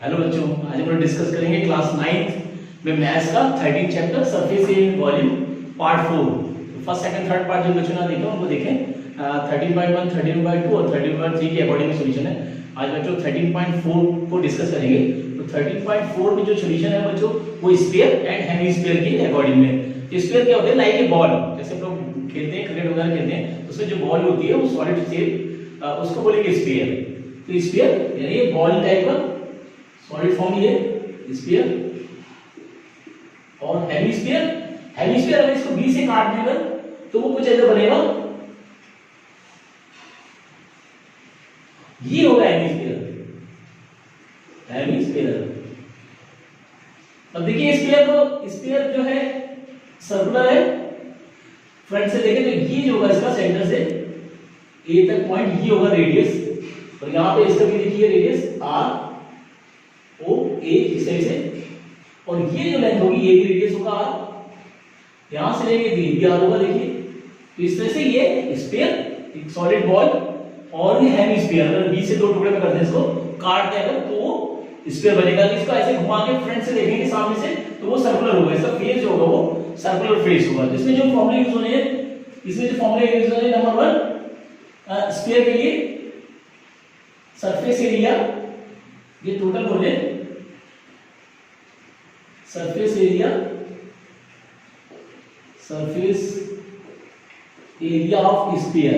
Hello बच्चों, आज हम लोग डिस्कस करेंगे क्लास 9th में मैथ्स का 13 chapter surface area volume part 4। First second third part जो बच्चों ने देखे उनको देखें। 13.1, 13.2 और 13.3 के अकॉर्डिंग सॉल्यूशन है। आज बच्चों 13.4 को डिस्कस करेंगे। तो 13.4 में जो सॉल्यूशन है बच्चों वो स्फीयर एंड हेमिस्फीयर के अकॉर्डिंग में। तो स्फीयर क्या होता है? लाइक ए बॉल, जैसे हम लोग खेलते हैं क्रिकेट वगैरह खेलते हैं, उसमें जो बॉल होती है वो सॉलिड शेप, उसको बोलेंगे स्फीयर। तो स्फीयर यानी बॉल टाइप का सॉलिड फॉर्म ये स्फीयर। और हेमिस्फीयर, हेमिस्फीयर अगर इसको बी से काट देगा तो वो कुछ ऐसा बनेगा, ये होगा हेमिस्फीयर। हेमिस्फीयर अब देखिए स्फीयर को, स्फीयर जो है सर्कुलर है, फ्रंट से देखें तो ये जो होगा इसका सेंटर से ए तक पॉइंट ये होगा रेडियस, और यहां पे इसका भी देखिए रेडियस आर ओ ए इस साइड से, और ये जो लेंथ होगी ये भी रेडियस होगा आर, यहां से लेंगे तो ये भी आर होगा। देखिए तो इस तरह से ये स्फीयर, एक सॉलिड बॉल, और ये हेमिस्फीयर अगर बी से दो टुकड़े में कर दें, इसको काट दें अगर तो वो स्फीयर बनेगा। इसको ऐसे घुमा के फ्रंट से देखेंगे सामने से तो वो सर्कुलर होगा, इसका फेस जो होगा वो सर्कुलर फेस होगा। तो इसमें जो फॉर्मूले यूज होने हैं, इसमें जो फॉर्मूले यूज होने हैं, नंबर 1 स्फीयर के लिए सरफेस एरिया, ये टोटल बोले surface area, surface area of sphere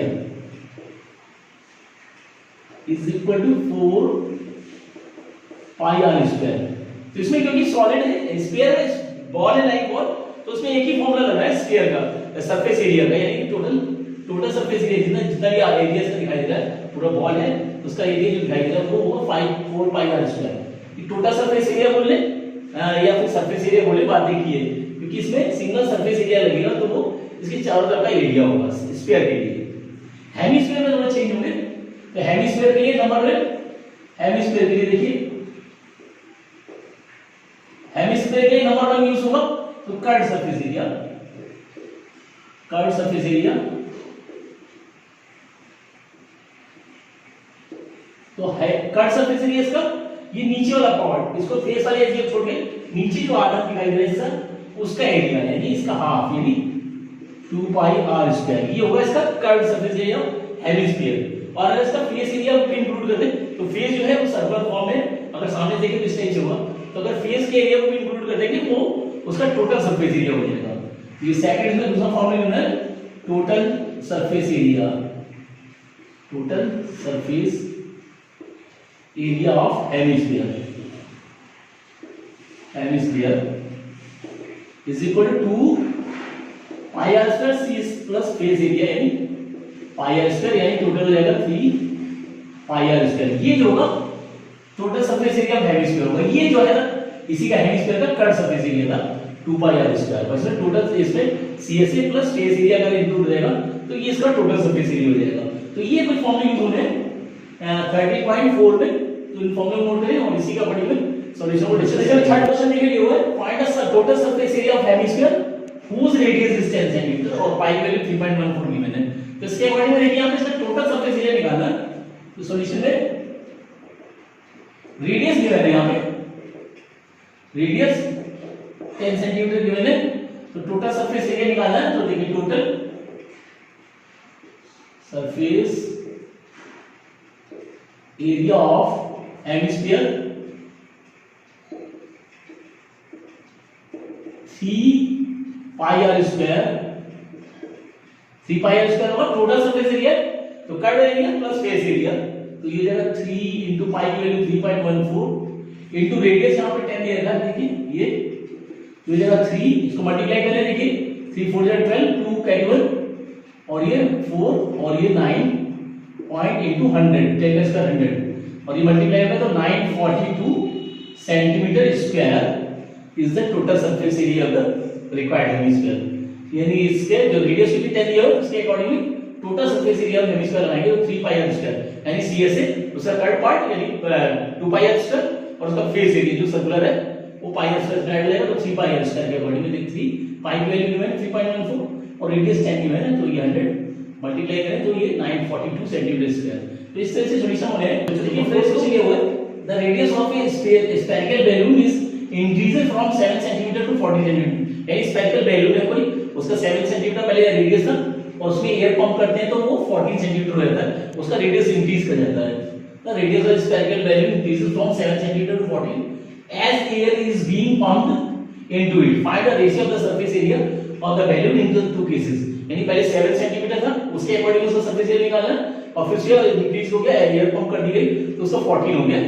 is equal to 4 pi r square. तो इसमें क्योंकि सॉलिड है, स्फीयर है, बॉल है लाइक बॉल, तो उसमें एक ही फॉर्मूला लग रहा है स्फीयर का, सरफेस एरिया का, यानी टोटल सरफेस एरिया जितना भी एरिया इसका दिखाई दे रहा है, पूरा बॉल है उसका एरिया जो दिखाई दे रहा है वो होगा 4 पाई आर स्क्वायर। ये टोटल सरफेस एरिया बोल ले या फिर सरफेस एरिया बोले, बात देखिए क्योंकि इसमें सिंगल सरफेस एरिया लगेगा तो वो इसके चारों तरफ का एरिया होगा स्फीयर के लिए। हेमिस्फीयर में थोड़ा चेंज होंगे। तो हेमिस्फीयर के लिए नंबर 1, हेमिस्फीयर के लिए देखिए, हेमिस्फीयर के लिए नंबर 1 यूज होगा तो curved surface area, curved surface area. तो है कर्व्ड सरफेस एरिया इसका ये नीचे वाला पार्ट, इसको फेस वाले एरिया छोड़ के नीचे जो आधा दिखाई दे रहा है उसका एरिया यानी इसका हाफ, यानी 2 पाई आर स्क्वायर, ये होगा इसका कर्व्ड सरफेस एरिया हेमिस्फीयर। और अगर इसका फेस एरिया को इंक्लूड कर दे तो फेस जो है वो सर्कुलर फॉर्म में, अगर सामने देखें तो इस टाइप से होगा, तो अगर फेस के एरिया को भी इंक्लूड कर देंगे वो उसका टोटल सरफेस एरिया हो जाएगा। ये सेकंड में दूसरा फॉर्मूला है total surface area, total surface area of hemisphere, hemisphere is equal to 2 pi r square c plus face area, यानी पाई आर स्क्वायर, यानी टोटल हो जाएगा 3 पाई आर स्क्वायर। ये जो होगा total surface area of hemisphere होगा, ये जो है ना इसी का हेमिस्फीयर का कर्व्ड सरफेस एरिया था 2 पाई आर स्क्वायर। बस टोटल इसमें सीएसए प्लस फेस एरिया अगर इंक्लूड हो जाएगा तो ये इसका टोटल सरफेस एरिया हो जाएगा। तो ये कुछ फॉर्मूले यूज होने 30.4 में, तो इन फॉर्मूले नोट करें और इसी का पर्टिकुलर सॉल्यूशन को डिस्कस करें। थर्ड क्वेश्चन देखिए ये हुआ है, find the total surface area of hemisphere whose radius is 10 centimetre और पाई की वैल्यू 3.14 गिवन है। तो इसके अकॉर्डिंग देखिए यहां पे इसका टोटल सरफेस एरिया निकालना है। तो सॉल्यूशन में रेडियस गिवन है, यहां पे रेडियस 10 सेंटीमीटर गिवन है, तो टोटल सरफेस एरिया निकालना है। तो देखिए total surface area of hemisphere 3 pi r square, 3 pi r square होगा टोटल सरफेस एरिया, तो curved area plus face area, तो ये जाएगा 3 into पाई की वैल्यू 3.14 into रेडियस यहां पे 10 दे रखा है, देखिए ये तो जाएगा 3, इसको मल्टीप्लाई करें, देखिए 3 4 12, 2 कैरी 1 और ये 4 और ये 9 पॉइंट into 100, 10 का स्क्वायर 100 और ये मल्टीप्लाई करें तो 942 centimetre square is the total surface area of the required hemisphere. यानी इसके जो रेडियस की 10 दिया हो उसके accordingly total surface area of hemisphere लगाएंगे तो 3 पाई आर स्क्वायर, यानी सीएसए उसका कर्व्ड पार्ट यानी 2 पाई आर स्क्वायर और उसका फेस एरिया जो सर्कुलर है वो पाई आर स्क्वायर ऐड हो जाएगा, तो 3 पाई आर स्क्वायर के अकॉर्डिंगली 3 पाई की वैल्यू गिवन है 3.14 और रेडियस 10 गिवन है, तो ये 100 मल्टीप्लाई करें तो ये 942 सेंटीमीटर स्क्वायर। तो इस तरह से सॉल्यूशन होने हैं। तो देखिए फ्रेश क्वेश्चन ये हुआ है the radius of a spherical balloon is increases from 7 cm to 40 cm। यानी स्फेरिकल बैलून है कोई, उसका 7 cm पहले रेडियस था और उसमें एयर पंप करते हैं तो वो 14 cm रहता है, उसका रेडियस इंक्रीज कर जाता है। The radius of spherical balloon increases from 7 cm to 14 as air is being pumped into it. Find the ratio of the surface area of the balloon in the two cases। यानी पहले 7 cm था, उसके according उसका surface area निकालना और फिर से increase हो गया, एयर पंप कर दी गई तो उसका 14 हो गया,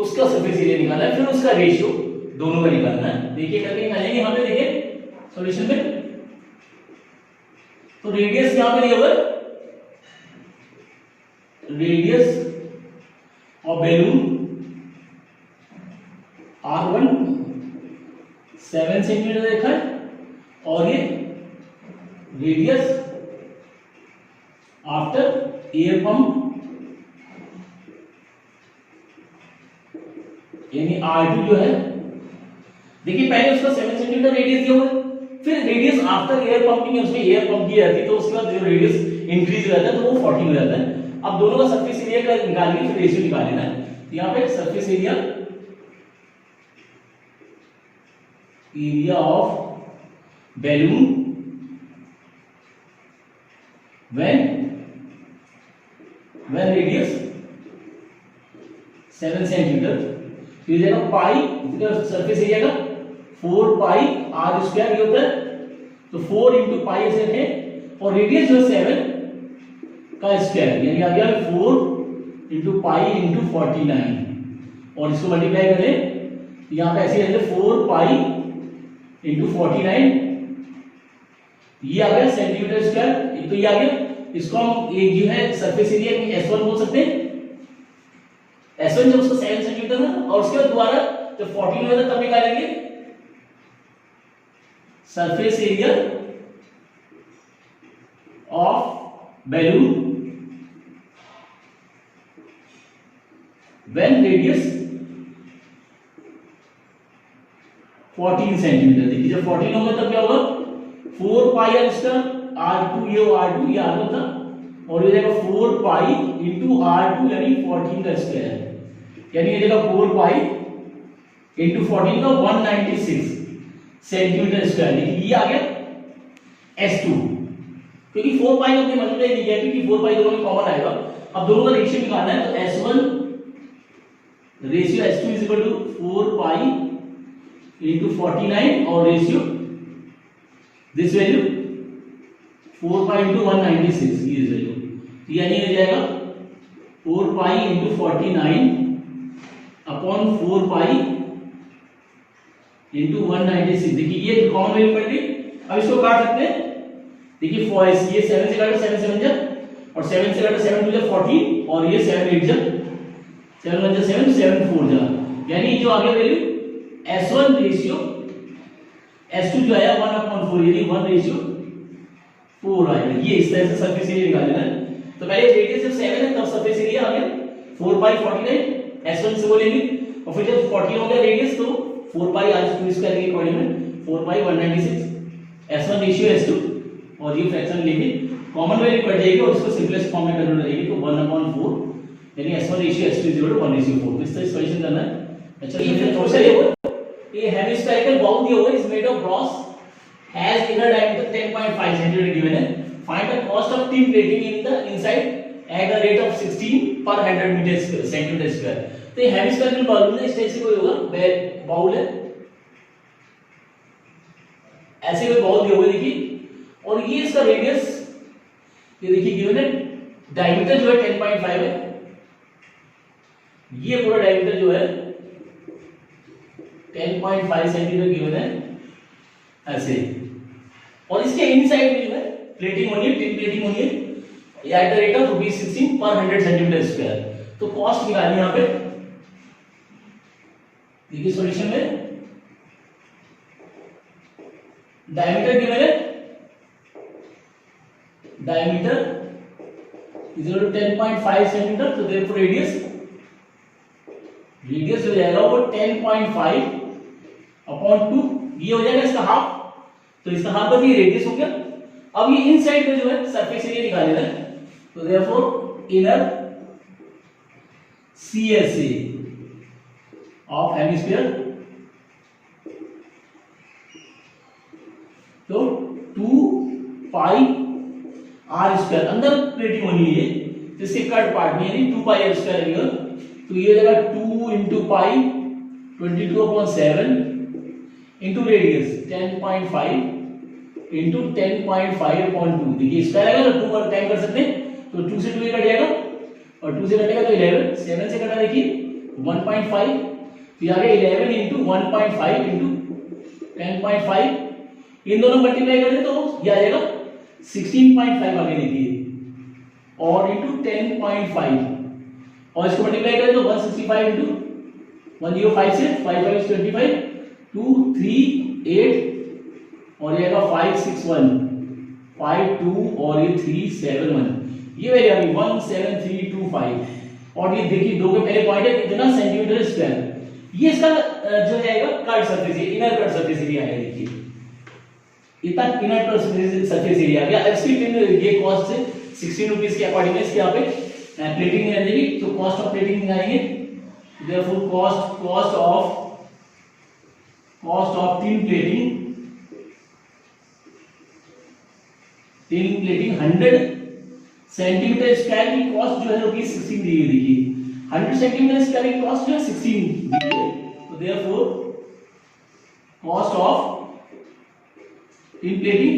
उसका सरफेस एरिया निकालना है, फिर उसका रेशियो दोनों का निकालना है। देखिए करके निकालेंगे यहाँ पे, देखिए सॉल्यूशन में। तो रेडियस यहां पे दिया हुआ है, radius of balloon R1 7 centimetre देखा है और ये रेडियस आफ्टर एयर पंप यानी R2 जो है, देखिए पहले उसका 7 सेंटीमीटर रेडियस दिया हुआ है, फिर रेडियस आफ्टर एयर पंपिंग उसमें एयर पंप की जाती है तो उसके बाद जो रेडियस इंक्रीज हो जाता है तो वो 14 हो जाता है। अब दोनों का सरफेस एरिया का निकालिए, फिर रेशियो निकाल लेना है। तो यहाँ पे surface area of balloon when radius 7 centimetre, तो ये जाएगा पाई सरफेस एरिया का 4 पाई आर स्क्वायर ये होता है, तो 4 इंटू पाई ऐसे है और रेडियस जो 7 का स्क्वायर यानी आ गया 4 इंटू पाई इंटू 49 और इसको मल्टीप्लाई करें यहाँ पे ऐसे है 4 पाई इंटू 49, ये आ गया सेंटीमीटर स्क्वायर, तो ये आ गया। इसको हम एक जो है सरफेस एरिया S1 बोल सकते हैं, S1 जब उसका 7 सेंटीमीटर था और उसके बाद दोबारा जब 14 हुआ था तब निकालेंगे surface area of balloon when radius 14 centimetre. देखिए जब 14 होगा तब क्या होगा 4 पाई आर स्क्वायर R2 ये R1 था और ये जाएगा 4 पाई इंटू R2 यानी 14 का स्क्वायर, यानी ये जाएगा 4 पाई इंटू 14 का 196 सेंटीमीटर स्क्वायर। ये आ गया S2, क्योंकि 4 पाई हमने मल्टीप्लाई नहीं किया क्योंकि 4 पाई दोनों में कॉमन आएगा। अब दोनों का रेशियो निकालना है तो S1 ratio S2 is equal to 4 pi into 49 और ratio this value 4 pi into 196 ये वैल्यू, यानी हो जाएगा 4 pi into 49 upon 4 pi into 196। देखिए ये कॉमन वैल्यू पड़ गई, अब इसको काट सकते हैं। देखिए ये 7 से काटो 7 7 जा और 7 से काटो 7 2 जा 14 और ये 7 8 जा 7 1 जा 7 7 4 जा, यानी जो आगे वैल्यू S1 रेशियो S2 जो आया 1/4 यानी 1 रेशियो 4 आएगा। ये इस तरह से सरफेस एरिया निकाल लेना है। तो पहले रेडियस जब 7 है तब सरफेस एरिया आ गया 4 पाई 49 S1 से बोलेंगे और फिर जब 14 हो गया रेडियस तो 4 पाई r2 स्क्वायर के अकॉर्डिंग में 4 पाई 196 S1 रेशियो S2 और ये फ्रैक्शन लेके कॉमन वैल्यू कट जाएगी और इसको सिंपलेस्ट फॉर्म में कन्वर्ट करेंगे तो 1/4 यानी S1 रेशियो S2 1/4। इस तरह सॉल्यूशन करना है। अच्छा ये क्वेश्चन ये हेमिस्फेरिकल बाउल दिया हुआ है, is made of Bros has inner diameter 10.5 cm given है। Find the cost of tin plating in the inside at the rate of 16 per 100 meter centimeter square। तो ये हेमिस्फेरिकल बाउल है, इस type से कोई होगा बाउल है, ऐसे कोई बाउल दिया हुआ है देखिए, और ये इसका रेडियस ये देखिए गिवन है, डायमीटर जो है 10.5 है, ये पूरा डायमीटर जो है 10.5 सेंटीमीटर गिवन है ऐसे, और इसके इनसाइड में जो है प्लेटिंग होनी है, टिन प्लेटिंग होनी है एट द रेट ऑफ ₹16 पर 100 सेंटीमीटर स्क्वायर। तो कॉस्ट निकालनी यहां पे, देखिए सॉल्यूशन में डायमीटर गिवन है, diameter is equal to 10.5 centimetre, तो देयरफॉर रेडियस हो जाएगा वो 10.5 अपॉन 2, ये हो जाएगा इसका हाफ, तो इसका हाफ पर ये रेडियस हो गया। अब ये इनसाइड में जो है सरफेस एरिया निकालना है, तो therefore inner CSA of hemisphere, तो 2 पाई आर स्क्वायर, अंदर प्लेटिंग होनी है तो इसके कट पार्ट में यानी 2 पाई आर स्क्वायर रहेगा, तो ये जगह 2 into pi 22/7 into radius 10.5 into 10.5/2, देखिए स्क्वायर आएगा तो 2 और 10 कर सकते हैं, तो 2 से 2 ये कट जाएगा और 2 से कटेगा तो 11, 7 से कटा देखिए 1.5, तो आ गया 11 इंटू 1.5 इंटू 10.5, इन दोनों मल्टीप्लाई करें तो ये आ जाएगा 16.5 आगे देखिए और इंटू 10.5, और इसको मल्टीप्लाई करें तो 165 इंटू 105 से 5 5 25 2 3 8 और ये आएगा 561 52 और ये 371, ये वैल्यू आ गई 17325, और ये देखिए दो के पहले पॉइंट है कितना सेंटीमीटर स्क्वायर, ये इसका जो रहेगा कट सरफेस, ये इनर कट सरफेस एरिया है, देखिए इतना इनर कट सरफेस एरिया आ गया। इसकी ये कॉस्ट से 16 रुपीस के अकॉर्डिंग इसके यहाँ पे प्लेटिंग नहीं आएगी, तो कॉस्ट ऑफ प्लेटिंग निकालेंगे, therefore cost of tin plating 100 centimetre square की कॉस्ट जो है रुपीज 16 दी है, देखिए 100 सेंटीमीटर स्क्वायर की कॉस्ट जो है 16 दी है, तो therefore cost of tin plating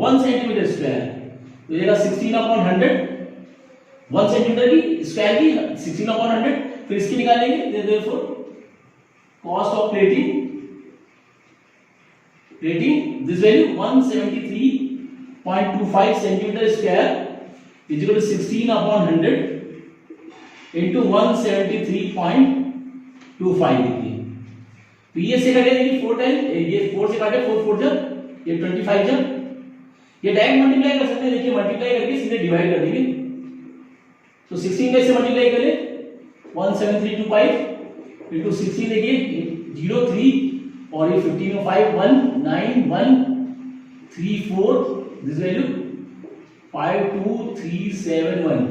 1 centimetre square, तो ये 16/100, 1 सेंटीमीटर की स्क्वायर की 16/100, फिर इसकी निकालेंगे, therefore cost of plating this value 173.25 centimetre square is equal to 16/100 into 173.25 देखिए, तो ये से काटे देखिए 4 टाइम, ये 4 से काटे 4 4 जब ये 25 जब, ये डायरेक्ट मल्टीप्लाई कर सकते हैं, देखिए मल्टीप्लाई करके सीधे डिवाइड कर देंगे, तो 16 में से मल्टीप्लाई करें 17325 इंटू 16 देखिए 03 और ये 15 में 5 19134, दिस वैल्यू 52371,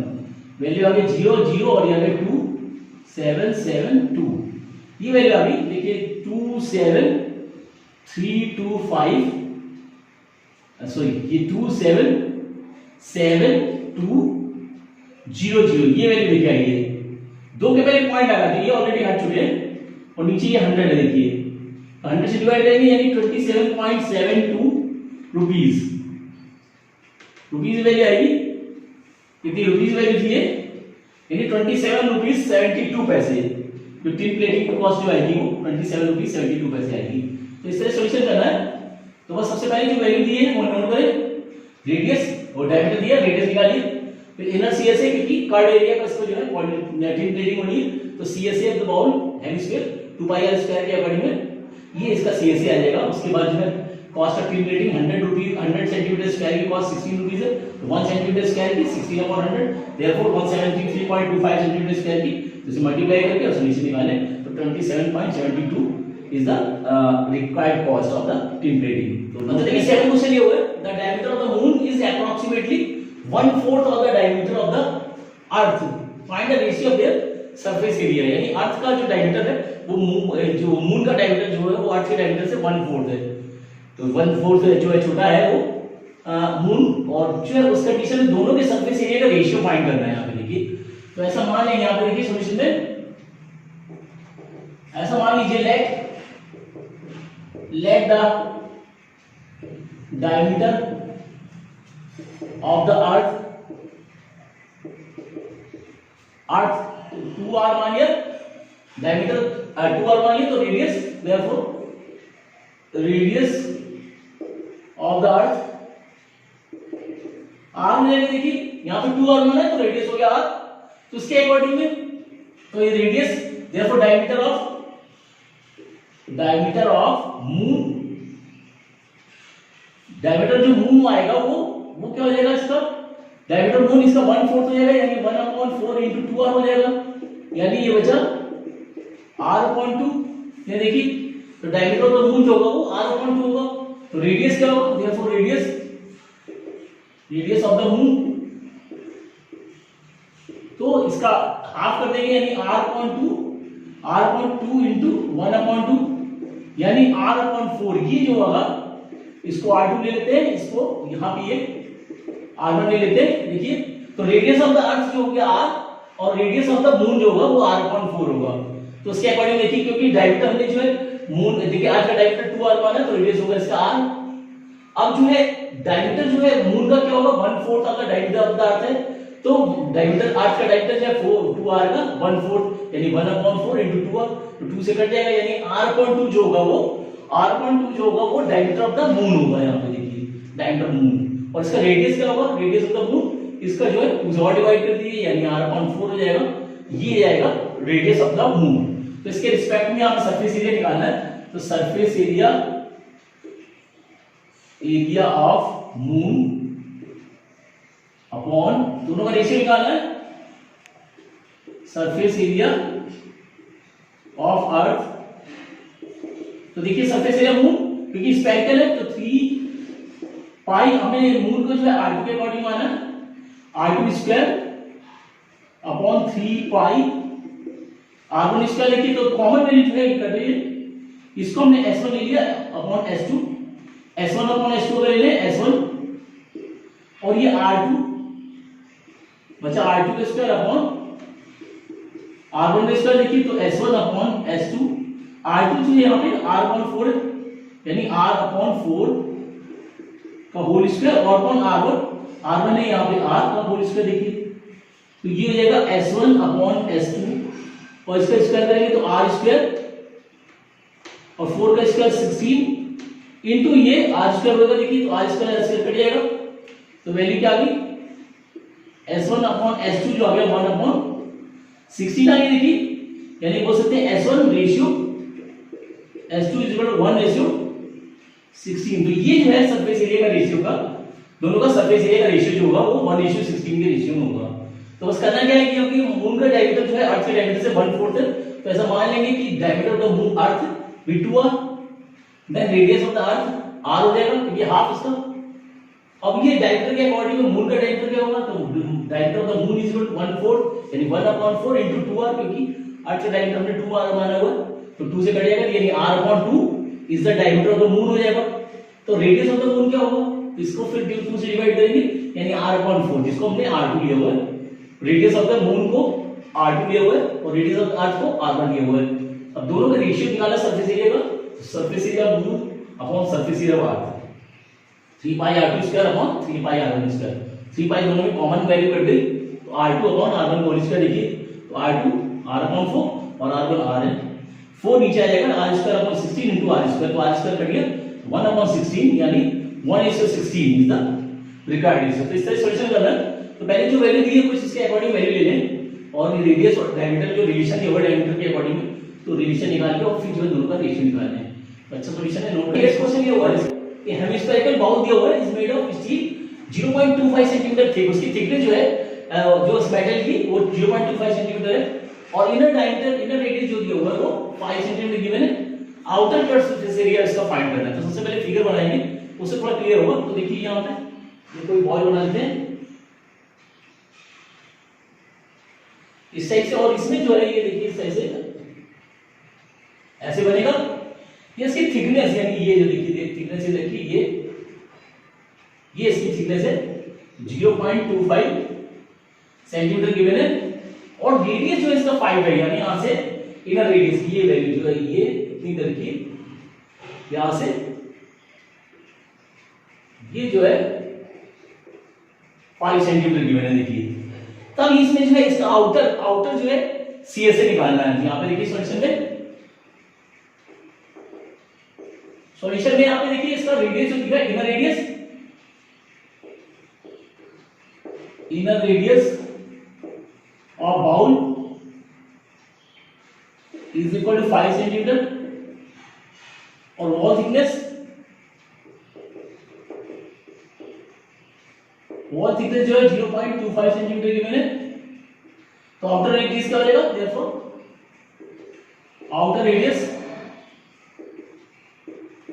वैल्यू आ गई 00 और ये आ गई 2772, ये वैल्यू आ गई देखिए 27325, सॉरी ये 27720, ये वैल्यू देखिए आई है, दो के पहले पॉइंट लगा दिए, ये ऑलरेडी हट चुके हैं और नीचे ये 100 है, देखिए 100 से डिवाइड करेंगे यानी 27.72 रुपीस वैल्यू आएगी, कितनी रुपीस वैल्यू थी यानी 27 रुपीस 72 पैसे, 15 प्लेटिंग की कॉस्ट जो आएगी वो 27 रुपीस 72 पैसे आएगी। तो इस तरह सॉल्यूशन करना है, तो बस सबसे पहले जो वैल्यू दी है वो नोट करें, रेडियस और डायमीटर दिया, रेडियस निकालिए, फिर इनर सीएस है क्योंकि कर्ड एरिया का इसको जो है टिन प्लेटिंग होनी है, तो CS of the bowl hemisphere 2 pi r square के अकॉर्डिंग में ये इसका सीएस आ जाएगा। उसके बाद जो है cost of tin plating 100 centimetre square की कॉस्ट 16 रुपीस है, तो 1 सेंटीमीटर स्क्वायर की 16/100, देयरफॉर 173.25 सेंटीमीटर स्क्वायर की, तो इसे मल्टीप्लाई करके और सॉल्यूशन निकालें तो 27.72 is the required cost of the tin plating। तो मतलब देखिए सेकंड क्वेश्चन ये हुआ है, the diameter of the moon is approximately 1/4 of the diameter of the earth, find the ratio of their surface area, यानी अर्थ का जो डायमीटर है वो जो मून का डायमीटर जो है वो अर्थ के डायमीटर से 1/4 है, तो 1/4 जो है छोटा है वो मून, और जो है उस कंडीशन में दोनों के सरफेस एरिया का रेशियो फाइंड करना है। यहाँ पे देखिए, तो ऐसा मान लेंगे, यहाँ पे देखिए सॉल्यूशन में ऐसा मान लीजिए let the diameter of the earth 2r मानिए, diameter 2r मानिए, तो radius therefore radius of the earth r मिलेगा, देखिए यहां पे 2r माना है तो रेडियस हो गया r, तो इसके अकॉर्डिंग में तो ये radius therefore diameter of moon, diameter जो मून आएगा वो क्या हो जाएगा, इसका डायमीटर मून इसका 1/4 हो जाएगा, यानी 1/4 into 2r हो जाएगा, यानी ये बचा r/2, ये देखिए तो डायमीटर ऑफ द मून जो होगा वो r/2 होगा, तो रेडियस क्या होगा, therefore radius of the moon, तो इसका हाफ कर देंगे यानी r/2 r upon 2 into 1 upon 2 यानी r अपॉन 4। ये जो होगा इसको r2 ले लेते हैं, इसको यहाँ पे ये r1 ले लेते हैं। देखिए तो रेडियस ऑफ द अर्थ जो हो गया r और रेडियस ऑफ द मून जो होगा वो r अपॉन 4 होगा। तो उसके अकॉर्डिंग देखिए क्योंकि डायमीटर हमने जो है मून देखिए अर्थ का डायमीटर 2r माना तो रेडियस होगा इसका r। अब जो है डायमीटर जो है मून का क्या होगा 1/4 आपका डायमीटर ऑफ द अर्थ है, तो डायमीटर अर्थ का डायमीटर जो है 2r का 1/4 यानी 1/4 into 2r, तो 2 से कट जाएगा यानी r/2 जो होगा वो r/2 जो होगा वो डायमीटर ऑफ द मून होगा। यहाँ पे देखिए डायमीटर मून और इसका रेडियस क्या होगा, रेडियस ऑफ द मून इसका जो है 2 से डिवाइड कर दीजिए यानी r/4 हो जाएगा। ये जाएगा रेडियस ऑफ द मून। तो इसके रिस्पेक्ट में हमें सरफेस एरिया निकालना है, तो surface area of moon upon दोनों का रेशियो निकालना है, सरफेस एरिया ऑफ अर्थ। तो देखिए सरफेस एरिया मून क्योंकि स्पेरिकल है तो 3 पाई हमें मून को जो है r2 के अकॉर्डिंग माना r2 स्क्वायर अपॉन 3 पाई r1 स्क्वायर लिखिए तो कॉमन वैल्यू जो है कर रही है, इसको हमने s1 ले लिया upon s2, s1 upon s2 ले ले s1 और ये r2 बचा r2 square upon r1 square लिखिए तो s1 अपॉन s2, r2 जो यहाँ पे r/4 यानी r/4 का होल स्क्वायर और अपॉन r1 है यहाँ पे r का होल स्क्वायर देखिए तो ये हो जाएगा s1 अपॉन s2 और इसका स्क्वायर करेंगे तो r स्क्वायर और 4 का स्क्वायर 16 इनटू ये r स्क्वायर होगा देखिए तो r स्क्वायर कट जाएगा तो वैल्यू क्या आ गई s1 अपॉन s2 जो आ गया 1/16 आ गई देखिए, यानी बोल सकते हैं s1 रेशियो s2 1/16। तो ये जो है सरफेस एरिया का रेशियो का दोनों का सरफेस एरिया का रेशियो जो होगा वो 1/16 के रेशियो में होगा। तो बस करना क्या है कि क्योंकि मून का डायमीटर जो है अर्थ के डायमीटर से 1/4 है तो ऐसा मान लेंगे कि diameter of the moon earth भी 2r, then radius of the earth r हो जाएगा क्योंकि हाफ इसका। अब ये डायमीटर के अकॉर्डिंग में मून का डायमीटर क्या होगा, तो diameter of the moon is equal to 1/4 यानी 1/4 into 2r क्योंकि अर्थ का डायमीटर हमने 2r माना हुआ तो 2 से कट जाएगा यानी r/2 is the diameter of the moon हो जाएगा। तो रेडियस ऑफ द मून क्या होगा, इसको फिर 2 से डिवाइड करेंगे यानी r/4 जिसको हमने r2 लिया हुआ है, रेडियस ऑफ द मून को r2 लिया हुआ है और रेडियस ऑफ द अर्थ को r1 लिया हुआ है। अब दोनों का रेशियो निकाला सरफेस एरिया का, surface area of moon upon surface area of earth 3 pi r2 square upon 3 pi r1 square. 3 पाई दोनों में कॉमन वैल्यू कर गई तो r2 upon r1 whole square देखिए तो r2 r/4 और r1 r है, 4 नीचे आ जाएगा r square upon 16 into r square तो r स्क्वायर कट गया 1/16 यानी 1/16 इज द रिक्वायर्ड रेशियो। तो इस तरह सॉल्यूशन करना है तो पहले जो वैल्यू दी है कुछ इसके अकॉर्डिंग वैल्यू ले लें और रेडियस और डायमीटर जो रिलेशन है वो डायमीटर के अकॉर्डिंग तो रिलेशन निकाल के और फिर जो है दोनों का रेशियो निकालना है। अच्छा सॉल्यूशन है नोट करिए। क्वेश्चन ये हुआ है कि हेमिस्फेरिकल बाउल दिया हुआ है is made of steel 0.25 centimetre thick, उसकी थिकनेस जो है जो इस मेटल की वो 0.25 सेंटीमीटर है और इनर डायमीटर इनर रेडियस जो दिया हुआ है वो 5 सेंटीमीटर गिवन है। आउटर कट सरफेस एरिया इसका फाइंड करना है तो सबसे पहले फिगर बनाएंगे उससे थोड़ा क्लियर होगा। तो देखिए यहां पे ये कोई बॉल बना लेते हैं इस टाइप से और इसमें जो है ये देखिए इस टाइप से ऐसे बनेगा। ये इसकी थिकनेस यानी ये जो देखिए थिकनेस है देखिए ये इसकी थिकनेस है 0.25 सेंटीमीटर गिवन है और रेडियस जो है इसका 5 है यानी यहां से इनर रेडियस की ये वैल्यू जो है ये इतनी इधर की यहां से ये जो है 5 सेंटीमीटर गिवन है देखिए। तब इसमें जो है इसका आउटर जो है CS से निकालना है। यहां पे देखिए सॉल्यूशन में यहां पे देखिए इसका रेडियस जो दिया inner radius of bowl is equal to 5 centimetre और वॉल थिकनेस जो है 0.25 सेंटीमीटर गिवन है। तो आउटर रेडियस क्या हो जाएगा, देयरफॉर आउटर रेडियस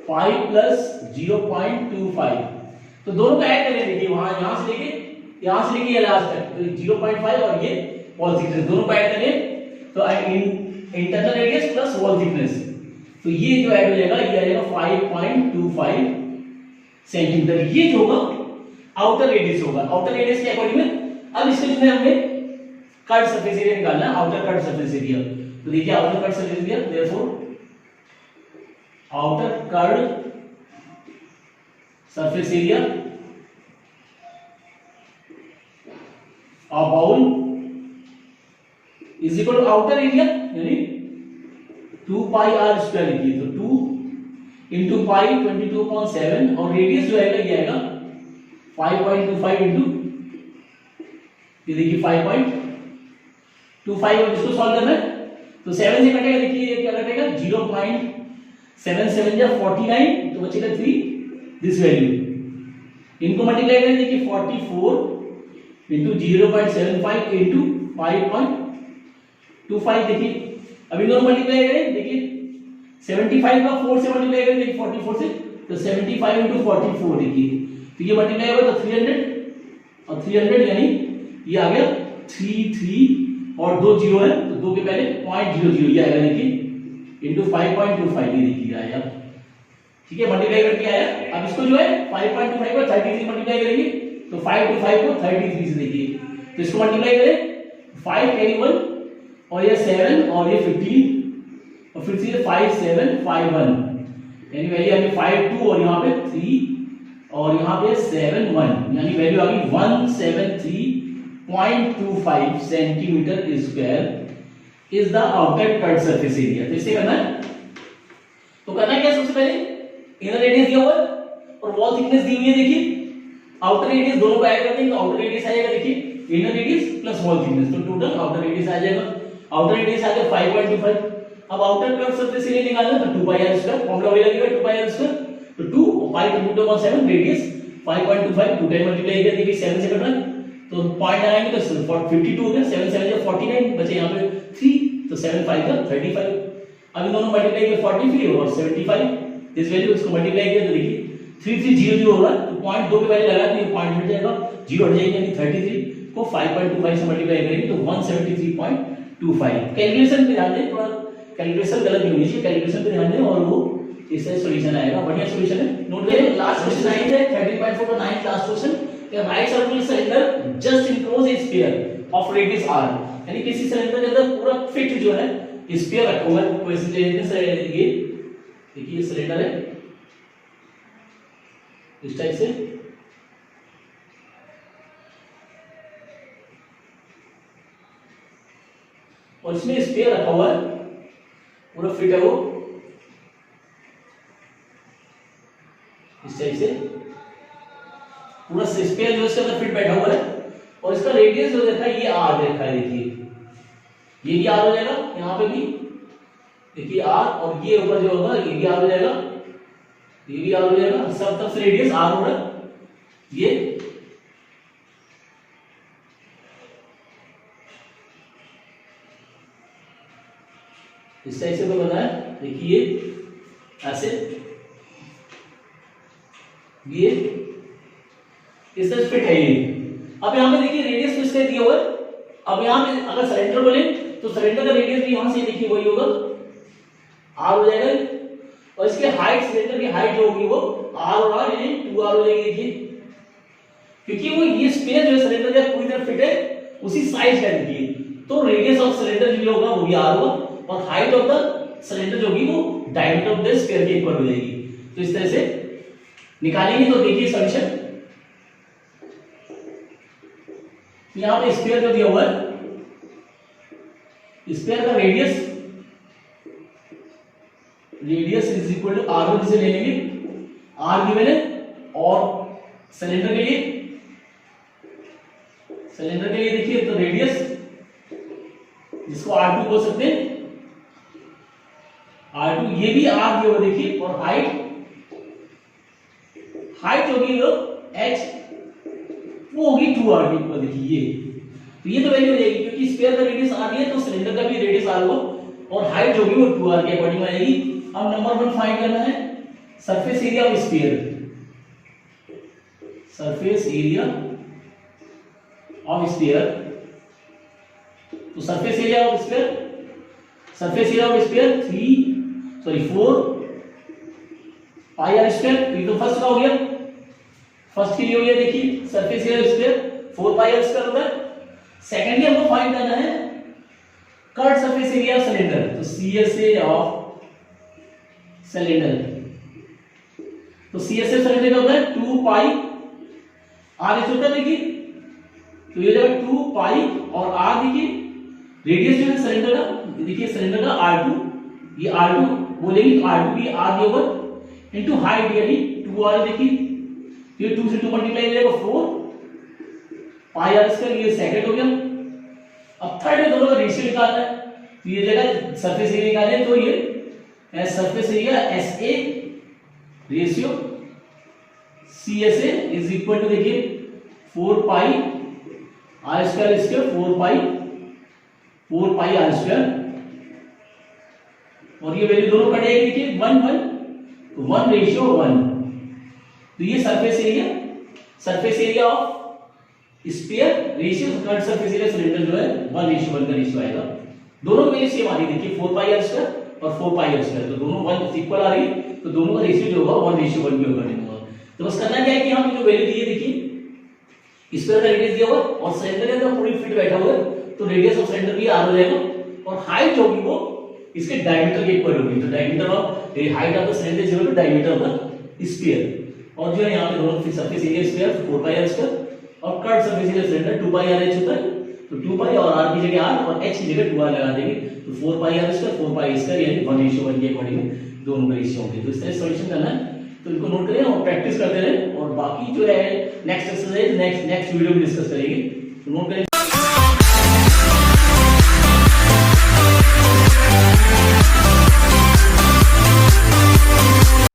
5 प्लस 0.25 तो दोनों का ऐड करें देखिए यहां से लेके ये लास्ट तक तो 0.5 और ये वॉल थिकनेस दोनों का ऐड करें तो in internal radius plus wall thickness, तो ये जो ऐड हो जाएगा ये आ जाएगा 5.25 सेंटीमीटर। ये जो होगा आउटर रेडियस होगा, आउटर रेडियस के अकॉर्डिंग में। अब इसके जो है हमें कट सरफेस एरिया निकालना है, आउटर कट सरफेस एरिया। तो देखिए outer cut surface area, therefore outer cut surface area of bowl is equal to outer area यानी 2 पाई आर स्क्वायर लिखिए, तो 2 इंटू पाई 22.7 और रेडियस जो आएगा ये आएगा 5.25 इंटू ये देखिए 5.25 और इसको सॉल्व करना है तो 7 से कटेगा, देखिए ये क्या कटेगा 0.77 या 49 तो बचेगा 3 दिस वैल्यू। इनको मल्टीप्लाई करें देखिए 44 इंटू 0.75 इंटू 5.25 देखिए अभी दोनों मल्टीप्लाई करें देखिए 75 का 4 से मल्टीप्लाई करें देखिए 44 से तो 75 इंटू 44 देखिए तो ये मल्टीप्लाई होगा तो 300 और 300 यानी ये आ गया 33 और 2 जीरो है तो 2 के पहले 0.00 ये आएगा देखिए इंटू 5.25 ये देखिए आया, ठीक है मल्टीप्लाई करके आया। अब इसको जो है 5.25 को 33 मल्टीप्लाई करेंगे तो 525 को 33 से देखिए तो इसको मल्टीप्लाई करें 5 कैरी 1 और ये 7 और ये 15 और फिर से 5751 यानी वैल्यू आ गई 52 और यहाँ पे 3 और यहाँ पे 71 यानी वैल्यू आ गई 173.25 centimetre square is the outer cut surface area. तो इसे करना है तो करना क्या सबसे पहले इनर रेडियस दिया हुआ और वॉल थिकनेस दी हुई है देखिए आउटर रेडियस दोनों को ऐड करते हैं तो आउटर रेडियस आ जाएगा देखिए inner radius plus wall thickness तो टोटल आउटर रेडियस आ जाएगा, आउटर रेडियस आ जाएगा 5.25। अब आउटर कट सरफेस एरिया निकालना तो 2 पाई आर स्क्वायर फॉर्मूला वही लगेगा 2 पाई आर स्क्वायर तो 2 पाई × 2.7 रेडियस 5.25 2 टाइम मल्टीप्लाई किया देखिए 7 से कट रहा है तो पॉइंट आएंगे तो 52 हो गया 7 7 49 बचे यहाँ पे 3 तो 7 5 का 35। अब इन दोनों मल्टीप्लाई किया 43 और 75 दिस वैल्यू इसको मल्टीप्लाई किया तो देखिए 3300 हो रहा है तो पॉइंट 2 के पहले लगा तो ये पॉइंट हट जाएगा 0 हट जाएगा यानी 33 को 5.25 से मल्टीप्लाई करेंगे तो 173.25। कैलकुलेशन पे ध्यान दें, थोड़ा कैलकुलेशन गलत नहीं होनी चाहिए, कैलकुलेशन पे ध्यान दें और वो इससे सॉल्यूशन आएगा, बढ़िया सॉल्यूशन है। नोट करें लास्ट क्वेश्चन 9 है 13.4 का 9th लास्ट क्वेश्चन कि right circular cylinder just enclose A sphere of radius r यानी किसी सिलेंडर के अंदर पूरा फिट जो है स्फीयर रखा हुआ है कोई से ये देखिए सिलेंडर है इस टाइप से और इसमें स्फीयर रखा हुआ है पूरा फिट है वो इस टाइप से पूरा स्फीयर जो इसके अंदर फिट बैठा हुआ है और इसका रेडियस जो देखा है ये r देखा है देखिए ये भी r हो जाएगा यहाँ पे भी देखिए r और ये ऊपर जो होगा ये भी r हो जाएगा ये भी r हो जाएगा सब तरफ से रेडियस r हो रहा है ये इस टाइप से तो बनाया देखिए ऐसे ये इस तरह फिट है ये। अब यहाँ पे देखिए रेडियस किसका दिया हुआ है, अब यहाँ पे अगर सिलेंडर बोले तो सिलेंडर का रेडियस भी यहाँ से देखिए वही होगा r हो जाएगा और इसके हाइट सिलेंडर की हाइट जो होगी वो r और r यानी 2r हो जाएगी देखिए क्योंकि वो ये स्फीयर जो सिलेंडर का पूरी तरह फिट है उसी साइज का देखिए तो रेडियस ऑफ सिलेंडर जो होगा वो भी r होगा और हाइट ऑफ द सिलेंडर जो होगी वो डायमीटर ऑफ द स्फीयर के इक्वल हो जाएगी। तो इस तरह से निकालेंगे तो देखिए सॉल्यूशन यहां पे स्फीयर जो दिया हुआ है स्फीयर का radius is equal to r से ले लेंगे r गिवन है और सिलेंडर के लिए देखिए तो रेडियस जिसको r2 बोल सकते हैं r2 ये भी r दिया हुआ देखिए और हाइट होगी वो h वो होगी 2r के ऊपर देखिए ये तो ये तो वैल्यू हो जाएगी क्योंकि स्फीयर का रेडियस r है तो सिलेंडर का भी रेडियस r होगा और हाइट जो होगी वो 2r के अकॉर्डिंग आएगी। अब नंबर 1 फाइंड करना है surface area of sphere, surface area of sphere तो surface area of sphere surface area of sphere 4 pi r square. ये तो फर्स्ट का हो गया, फर्स्ट के लिए हो गया। देखिए surface area of sphere 4 pi r square होता है। सेकेंडली हमको फाइंड करना है curve surface area of cylinder. तो CSA ऑफ सिलेंडर, तो CSA सिलेंडर क्या होता है 2 पाई आर एच होता है। देखिए तो ये जगह 2 पाई और आर, देखिए रेडियस जो है सिलेंडर का, देखिए सिलेंडर का R2, ये R2 बोलेंगे तो R2 भी आर दिया होगा इनटू हाइट यानी 2r। देखिए ये 2 से 2 मल्टीप्लाई हो जाएगा 4 पाई आर स्क्वायर, ये सेकंड हो गया। अब थर्ड में दोनों का रेशियो निकालना है, तो ये जगह सरफेस एरिया निकालें तो ये surface area SA ratio CSA is equal to, देखिए 4 pi r square square 4 pi r square, और ये वैल्यू दोनों कटेगी। देखिए 1 1 तो 1:1। तो ये surface area of sphere ratio curve surface area cylinder जो है 1:1 का रेशियो आएगा। दोनों में सेम आ रही है, देखिए 4 पाई आर स्क्वायर और 4 पाई आर स्क्वायर, तो दोनों 1 इक्वल आ रही है, तो दोनों का रेशियो जो होगा 1:1 में होगा। तो बस करना क्या है कि हम जो वैल्यू दी है, देखिए स्फीयर का रेडियस दिया हुआ है और सिलेंडर के अंदर पूरी फिट बैठा हुआ है, तो रेडियस ऑफ सिलेंडर भी r हो जाएगा और हाइट होगी वो इसके डायमीटर के इक्वल होगी। तो diameter of height of the cylinder is equal to diameter of the sphere. और जो है यहाँ पे दोनों surface area sphere 4 pi r square और curve surface area cylinder 2 pi r h होता है, तो 2 पाई और r की जगह r और h की जगह 2r लगा देंगे, तो 4 pi r square 4 pi square यानी 1:1 के अकॉर्डिंग दोनों का रेशियो होंगे। तो इस तरह सॉल्यूशन करना है, तो इनको नोट करें और प्रैक्टिस करते रहें, और बाकी जो है नेक्स्ट एक्सरसाइज नेक्स्ट वीडियो में डिस्कस करेंगे, तो नोट करें।